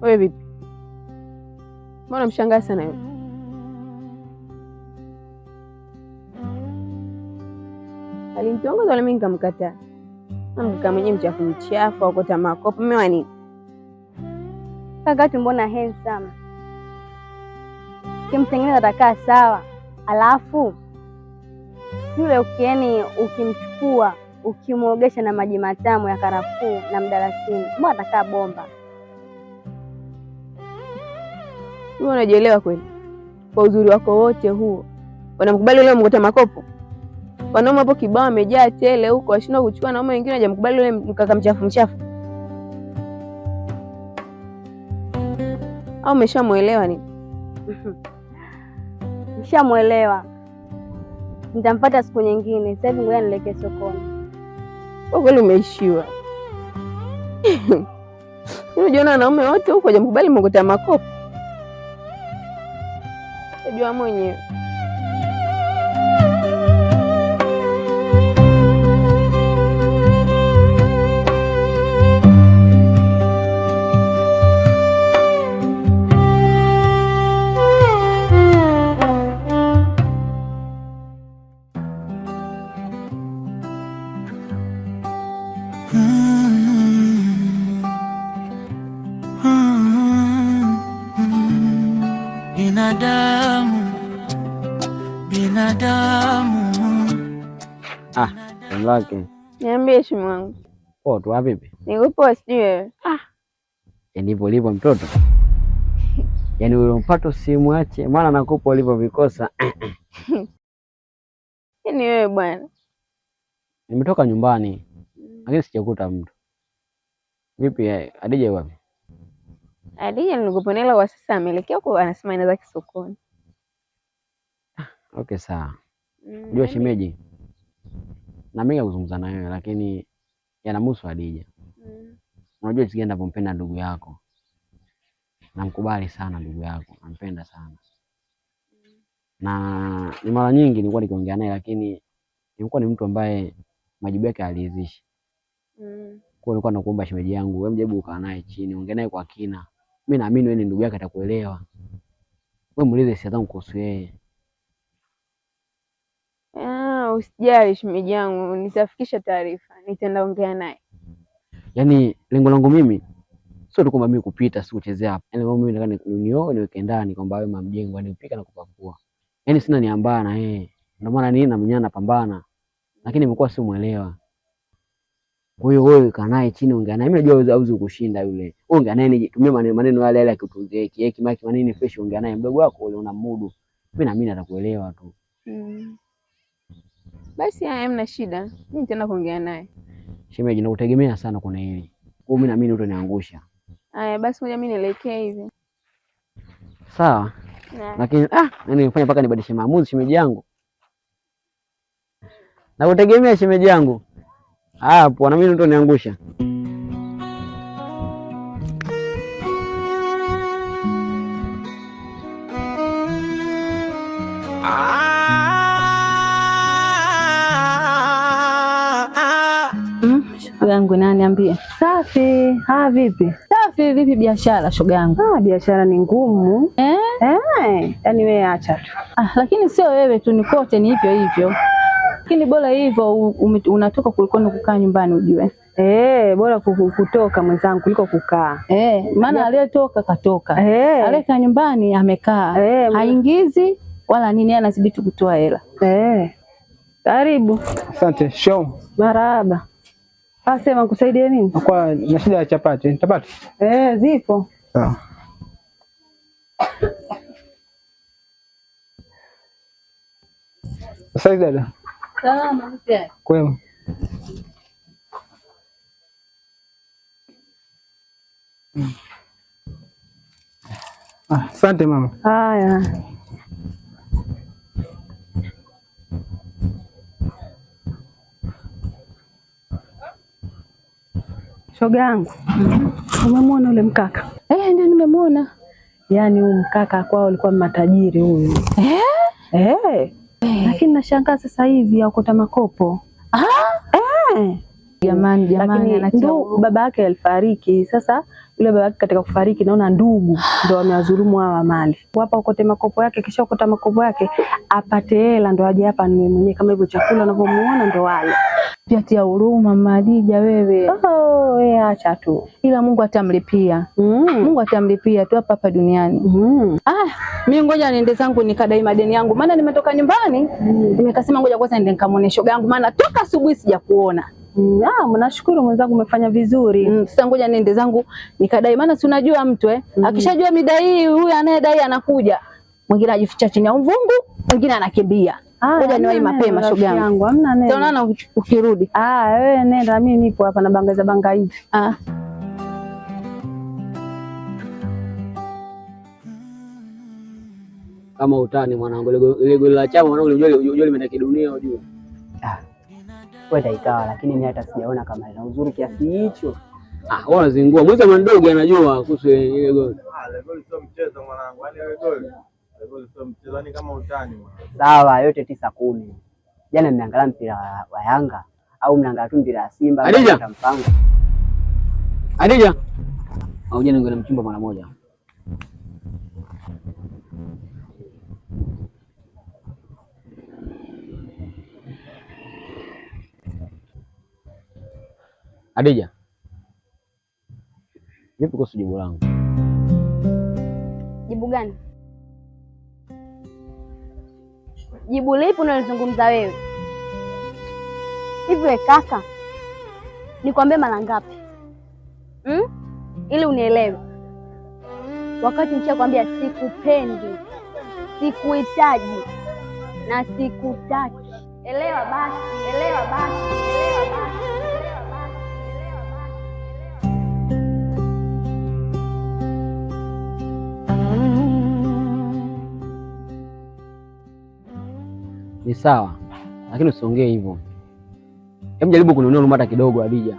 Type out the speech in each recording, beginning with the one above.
Wewe vipi? Mbona mshangaa sana wewe? Alinitongoza wala mimi nikamkataa. Kama mwenyewe mchafu mchafu au kota makopo mmewa nini? Kaka mbona handsome. Kimtengeneza atakaa sawa. Alafu yule ukimchukua ukimuogesha na maji matamu ya karafuu na mdalasini, mbona atakaa bomba. Wewe unajielewa kweli? Kwa uzuri wako wote huo, wanamkubali yule mkota makopo? Wanaume hapo kibao wamejaa tele huko, washindwa kuchukua na wengine hajamkubali yule mkaka mchafu mchafu. Au umeshamuelewa nini? Nishamuelewa. Nitampata siku nyingine. Sasa hivi ngoja nielekee sokoni. Kwa kweli umeishiwa. Unajiona wanaume wote huko hajamkubali mkota makopo? Unajua mwenyewe. Lake. Niambie shimu wangu. Poa tu vipi? Niko poa sijui wewe. Yaani hivyo ulivyo mtoto. Yaani ule mpato simwache maana nakupa ulivyovikosa. Yaani wewe bwana. Nimetoka nyumbani. Lakini sijakuta mtu. Vipi Adija wapi? Adija nilikuponela kwa sasa ameelekea huko anasema inaenda sokoni. Okay sawa. Unajua shemeji? Na mimi kuzungumza na wewe lakini yanamhusu Adija. Unajua jinsi gani ninampenda ndugu yako. Namkubali sana ndugu yako, nampenda sana. Na ni mara nyingi nilikuwa nikiongea naye lakini nilikuwa ni mtu ambaye majibu yake aliridhishi. Kwa nilikuwa nakuomba shemeji yangu, wewe mjaribu ukaa naye chini, ongea naye kwa kina. Mimi naamini wewe ni ndugu yake atakuelewa. Wewe muulize hisia zangu kuhusu yeye. Usijali shemeji yangu, nitafikisha taarifa, nitaenda ongea naye. Yaani lengo langu mimi sio tu kwamba mimi kupita si kuchezea hapa. Yaani mimi nataka nioe niweke ndani kwamba wewe mamjengo anipika na kupakua. Yaani sina nia mbaya na yeye. Ndio maana nini na mnyana pambana. Lakini nimekuwa si muelewa. Kwa hiyo wewe kaa naye chini ongea naye. Mimi najua hauwezi kushinda yule. Ongea naye nitumie maneno yale yale akutunzie hiki maki manini fresh ongea naye mdogo wako ule unamudu. Mimi naamini atakuelewa tu. Basi hamna shida. Mimi nitaenda kuongea naye. Shemeji nakutegemea sana kuna hili. Kwa mimi naamini utaniangusha. Haya basi ngoja mimi nielekee hivi. Sawa. Lakini nani nifanye mpaka nibadilishe maamuzi shemeji yangu? Nakutegemea shemeji yangu. Hapo na mimi utaniangusha. Shoga yangu nani niambie. Safi. Vipi? Safi vipi biashara shoga yangu? Biashara ni ngumu. Yaani wewe acha tu. Lakini sio wewe tu, ni kote ni hivyo hivyo. Lakini bora hivyo unatoka kuliko kukaa nyumbani ujue. Bora kutoka mwenzangu kuliko kukaa. Maana aliyetoka katoka. Aleka nyumbani amekaa. Haingizi wala nini, anazidi tu kutoa hela. Karibu. Asante. Show. Marahaba. Sema kusaidie nini? Kwa na shida ya chapati. Nitapata? Zipo. Sawa. Asante dada. Salama mzee. Kwema. Asante mama. Haya. Shoga yangu. Umemwona ule mkaka? Ndio nimemwona. Yaani huyu mkaka kwao alikuwa matajiri huyu. Lakini nashangaa sasa hivi akota makopo. Jamani anatia baba yake alifariki. Sasa yule baba yake katika kufariki naona ndugu ndio wamewadhulumu hawa mali. Hapa ukote makopo yake, kisha ukota makopo yake apate hela ndio aje hapa ni mwenyewe kama hivyo chakula unavyomuona ndio wale. Pia tia huruma Madija wewe. Wewe acha tu. Ila Mungu atamlipia. Mungu atamlipia tu hapa duniani. Mimi ngoja niende zangu nikadai madeni yangu. Maana nimetoka nyumbani, nimekasema ngoja kwanza niende nikamwone shoga yangu maana toka asubuhi sijakuona. Nashukuru mwenzangu umefanya vizuri. Sasa ngoja niende zangu nikadai maana si unajua mtu akishajua mida hii huyu anayedai anakuja. Mwingine ajificha chini ya uvungu, mwingine anakimbia. Ngoja niwahi mapema shoga yangu. Hamna neno. Tunaona ukirudi. Wewe nenda, mimi nipo hapa na banga hivi. Kama utani mwanangu, ile goli la chama mwanangu unajua limeenda kidunia unajua. Kwenda ikawa, lakini mimi hata sijaona kama ina uzuri kiasi hicho. Wewe unazingua. Mwiza mdogo anajua kuhusu ile goli. Ile goli sio mchezo mwanangu. Yaani ile goli sio mchezo, ni kama utani mwanangu. Sawa, yote 9-10. Jana mnaangalia mpira wa Yanga au mnaangalia tu mpira wa Simba Adija mpango. Adija. Jana ngona mchumba mara moja. Adija. Vipi kuhusu jibu langu? Jibu gani? Jibu lipi unalizungumza wewe? Hivi we kaka, nikwambie mara ngapi? Ili unielewe. Wakati nishakwambia sikupendi, sikuhitaji na sikutaki. Elewa basi. Ni sawa, lakini usiongee hivyo. Hebu jaribu kunionea huruma hata kidogo Adija.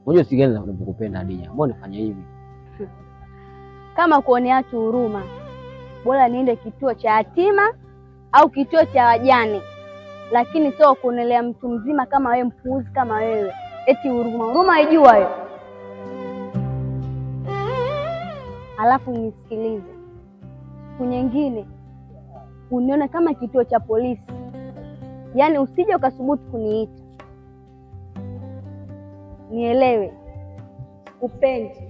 Unajua si gani ninakupenda Adija. Mbona unafanya hivi? Kama kuonea watu huruma, bora niende kituo cha yatima au kituo cha wajane. Lakini sio kuonelea mtu mzima kama wewe, mpuuzi kama wewe. Eti huruma haijua wewe. Alafu nisikilize. Siku nyingine unione kama kituo cha polisi. Yaani usije ukasubutu kuniita. Nielewe. Upendi.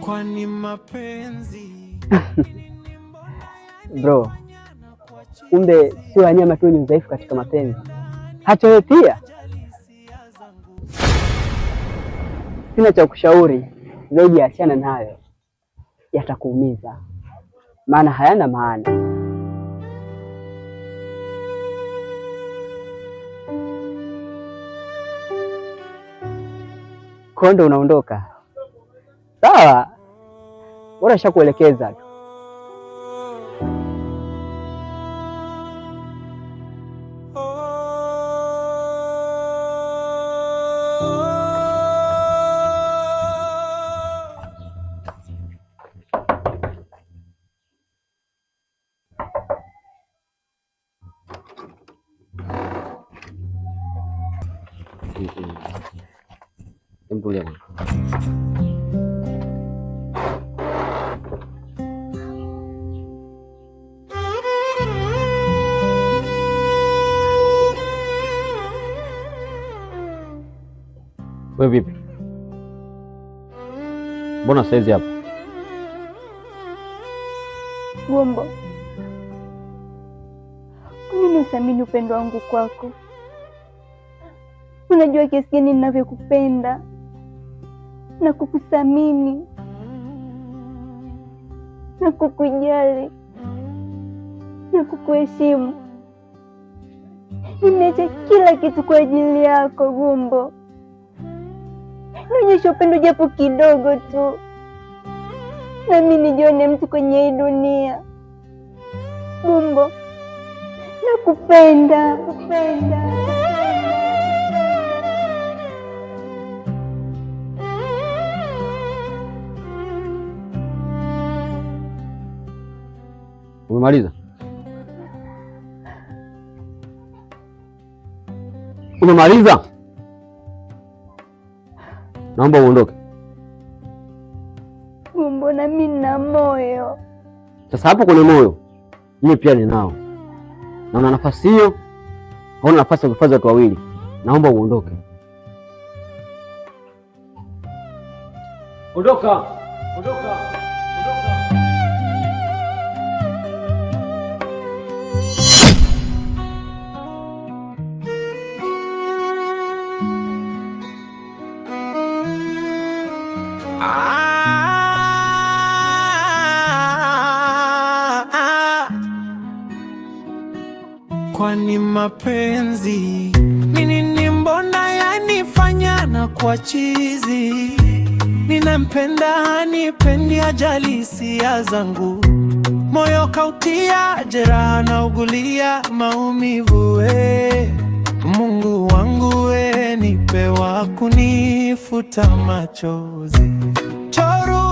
Kwani mapenzi Bro, kumbe sio wanyama tu ni udhaifu katika mapenzi, hata wewe pia. Sina cha kushauri zaidi, achana nayo, yatakuumiza, maana hayana maana. Kondo unaondoka, sawa, bora shakuelekeza tu. Mtulia bwana. Wewe vipi? Mbona saizi hapa? Gombo, kwa nini usamini upendo wangu kwako? Unajua kiasi gani ninavyokupenda na kukuthamini na kukujali na kukuheshimu. Nimeacha kila kitu kwa ajili yako Gombo. Nionyesha upendo japo kidogo tu, nami nijione mtu kwenye hii dunia. Gombo, nakupenda. Umemaliza? Umemaliza? Naomba uondoke. Gombo, na mimi nina moyo. Sasa hapo kwenye moyo mimi pia ninao, na una nafasi hiyo, hauna nafasi ya kuhifadhi watu wawili. Naomba uondoke. Ondoka. Kwani mapenzi nini? Mbona yanifanya na kwa chizi? Ninampenda hanipendi, ajali hisia zangu, moyo kautia jeraha na ugulia maumivu. We Mungu wangu, we nipe wa kunifuta machozi. Choru